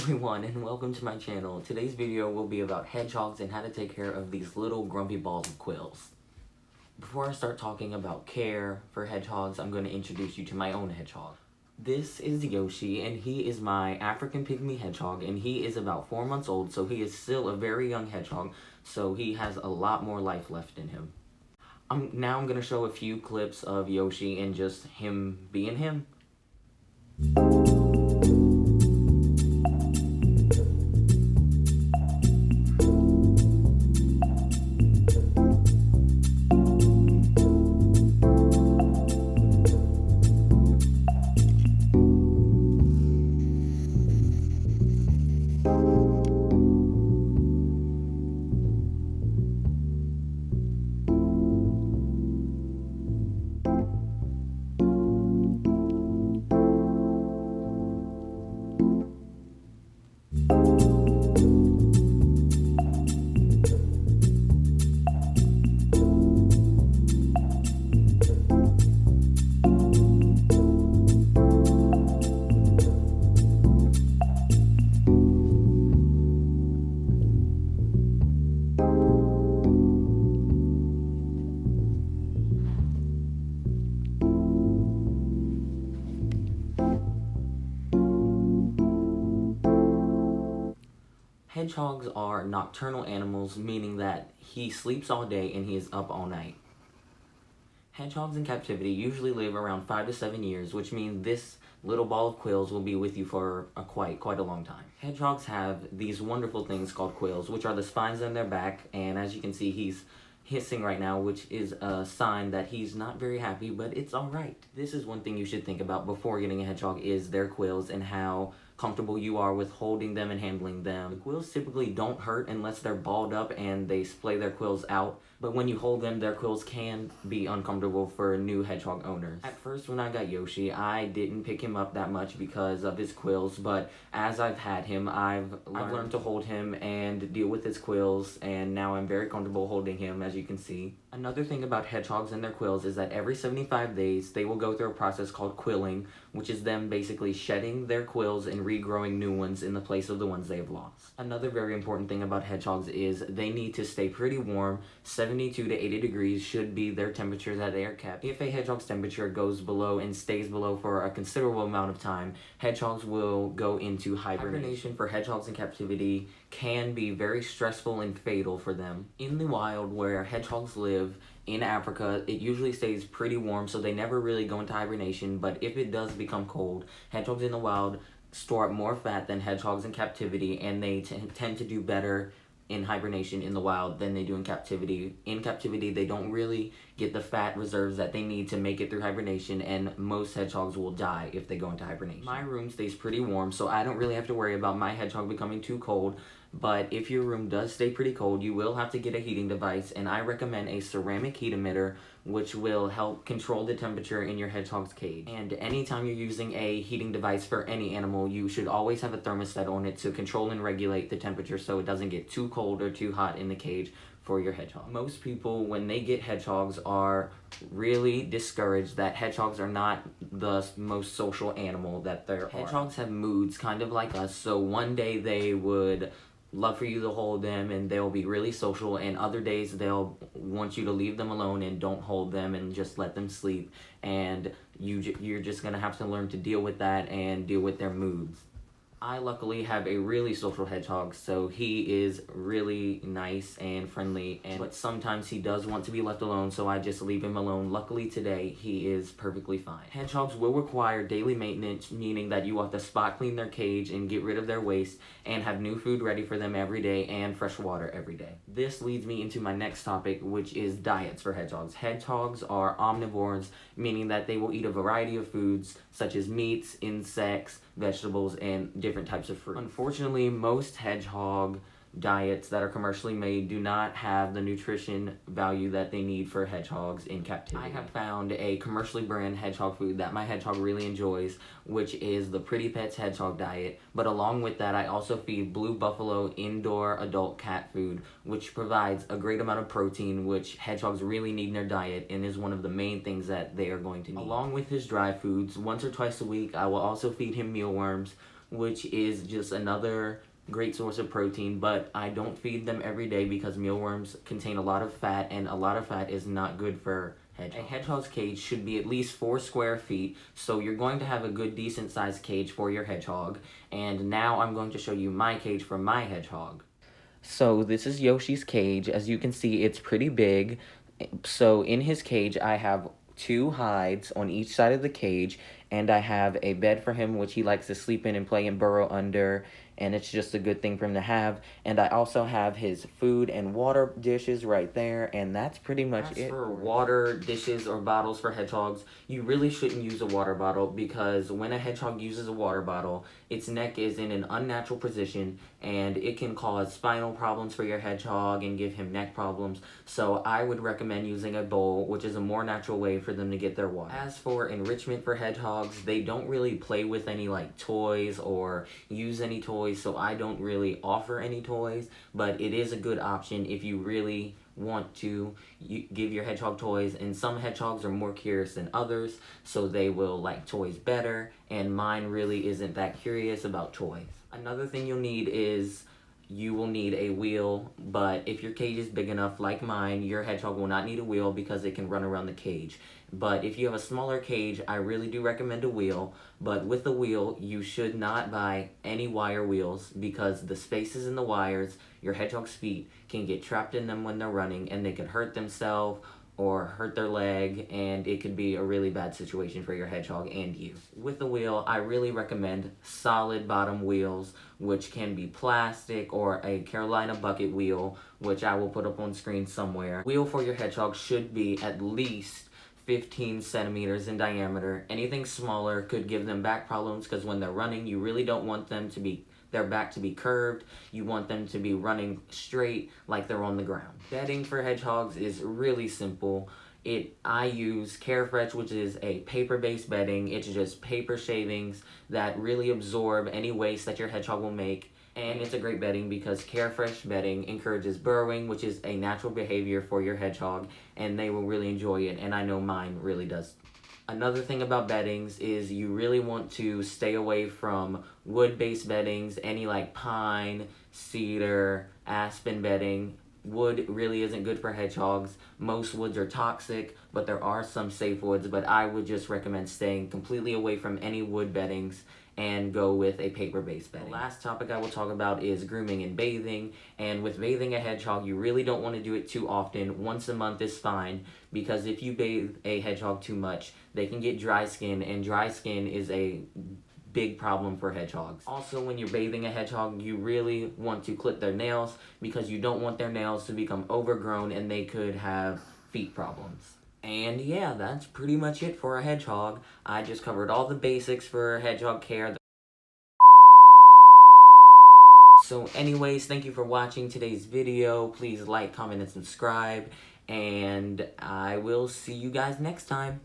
everyone, and welcome to my channel. Today's video will be about hedgehogs and how to take care of these little grumpy balls of quills. Before I start talking about care for hedgehogs, I'm going to introduce you to my own hedgehog. This is Yoshi, and he is my African pygmy hedgehog, and he is about 4 months old, so he is still a very young hedgehog, so he has a lot more life left in him. Now I'm going to show a few clips of Yoshi and just him being him. Hedgehogs are nocturnal animals, meaning that he sleeps all day and he is up all night. Hedgehogs in captivity usually live around 5 to 7 years, which means this little ball of quills will be with you for quite a long time. Hedgehogs have these wonderful things called quills, which are the spines on their back, and as you can see, he's hissing right now, which is a sign that he's not very happy, but it's alright. This is one thing you should think about before getting a hedgehog, is their quills and how comfortable you are with holding them and handling them. The quills typically don't hurt unless they're balled up and they splay their quills out, but when you hold them, their quills can be uncomfortable for new hedgehog owners. At first, when I got Yoshi, I didn't pick him up that much because of his quills, but as I've had him, I've learned to hold him and deal with his quills, and now I'm very comfortable holding him, as you can see. Another thing about hedgehogs and their quills is that every 75 days, they will go through a process called quilling, which is them basically shedding their quills and regrowing new ones in the place of the ones they have lost. Another very important thing about hedgehogs is they need to stay pretty warm. 72 to 80 degrees should be their temperature that they are kept. If a hedgehog's temperature goes below and stays below for a considerable amount of time, hedgehogs will go into hibernation. Hibernation for hedgehogs in captivity can be very stressful and fatal for them. In the wild, where hedgehogs live in Africa, it usually stays pretty warm, so they never really go into hibernation, but if it does become cold, hedgehogs in the wild store up more fat than hedgehogs in captivity, and they tend to do better in hibernation in the wild than they do in captivity. In captivity, they don't really get the fat reserves that they need to make it through hibernation, and most hedgehogs will die if they go into hibernation. My room stays pretty warm, so I don't really have to worry about my hedgehog becoming too cold, but if your room does stay pretty cold, you will have to get a heating device, and I recommend a ceramic heat emitter, which will help control the temperature in your hedgehog's cage. And anytime you're using a heating device for any animal, you should always have a thermostat on it to control and regulate the temperature so it doesn't get too cold or too hot in the cage for your hedgehog. Most people, when they get hedgehogs, are really discouraged that hedgehogs are not the most social animal that there are. Hedgehogs have moods kind of like us, so one day they would love for you to hold them and they'll be really social, and other days they'll want you to leave them alone and don't hold them and just let them sleep, and you're just gonna have to learn to deal with that and deal with their moods. I luckily have a really social hedgehog, so he is really nice and friendly, but sometimes he does want to be left alone, so I just leave him alone. Luckily today, he is perfectly fine. Hedgehogs will require daily maintenance, meaning that you have to spot clean their cage and get rid of their waste, and have new food ready for them every day and fresh water every day. This leads me into my next topic, which is diets for hedgehogs. Hedgehogs are omnivores, meaning that they will eat a variety of foods such as meats, insects, vegetables, and different types of fruit. Unfortunately, most hedgehog diets that are commercially made do not have the nutrition value that they need for hedgehogs in captivity. I have found a commercially brand hedgehog food that my hedgehog really enjoys, which is the Pretty Pets hedgehog diet, but along with that I also feed Blue Buffalo indoor adult cat food, which provides a great amount of protein, which hedgehogs really need in their diet and is one of the main things that they are going to need. Along with his dry foods, once or twice a week I will also feed him mealworms, which is just another great source of protein, but I don't feed them every day because mealworms contain a lot of fat, and a lot of fat is not good for hedgehogs. A hedgehog's cage should be at least 4 square feet, so you're going to have a good decent sized cage for your hedgehog. And now I'm going to show you my cage for my hedgehog. So this is Yoshi's cage. As you can see, it's pretty big. So in his cage, I have 2 hides on each side of the cage, and I have a bed for him, which he likes to sleep in and play and burrow under, and it's just a good thing for him to have. And I also have his food and water dishes right there, and that's pretty much it. As for water dishes or bottles for hedgehogs, you really shouldn't use a water bottle, because when a hedgehog uses a water bottle, its neck is in an unnatural position, and it can cause spinal problems for your hedgehog and give him neck problems. So I would recommend using a bowl, which is a more natural way for them to get their water. As for enrichment for hedgehogs, they don't really play with any like toys or use any toys, so I don't really offer any toys, but it is a good option if you really want to give your hedgehog toys. And some hedgehogs are more curious than others, so they will like toys better, and mine really isn't that curious about toys. Another thing you'll need is you will need a wheel, but if your cage is big enough like mine, your hedgehog will not need a wheel because it can run around the cage. But if you have a smaller cage, I really do recommend a wheel. But with the wheel, you should not buy any wire wheels, because the spaces in the wires, your hedgehog's feet can get trapped in them when they're running, and they could hurt themselves or hurt their leg, and it could be a really bad situation for your hedgehog and you. With the wheel, I really recommend solid bottom wheels, which can be plastic, or a Carolina bucket wheel, which I will put up on screen somewhere. Wheel for your hedgehog should be at least 15 centimeters in diameter. Anything smaller could give them back problems, because when they're running, you really don't want them to be their back to be curved. You want them to be running straight like they're on the ground. Bedding for hedgehogs is really simple. I use Carefresh, which is a paper-based bedding. It's just paper shavings that really absorb any waste that your hedgehog will make. And it's a great bedding because Carefresh bedding encourages burrowing, which is a natural behavior for your hedgehog, and they will really enjoy it, and I know mine really does. Another thing about beddings is you really want to stay away from wood-based beddings, any like pine, cedar, aspen bedding. Wood really isn't good for hedgehogs. Most woods are toxic, but there are some safe woods, but I would just recommend staying completely away from any wood beddings and go with a paper-based bedding. The last topic I will talk about is grooming and bathing. And with bathing a hedgehog, you really don't want to do it too often. Once a month is fine, because if you bathe a hedgehog too much, they can get dry skin, and dry skin is a big problem for hedgehogs. Also, when you're bathing a hedgehog, you really want to clip their nails, because you don't want their nails to become overgrown and they could have feet problems. And yeah, that's pretty much it for a hedgehog. I just covered all the basics for hedgehog care. So anyways, thank you for watching today's video. Please like, comment, and subscribe. And I will see you guys next time.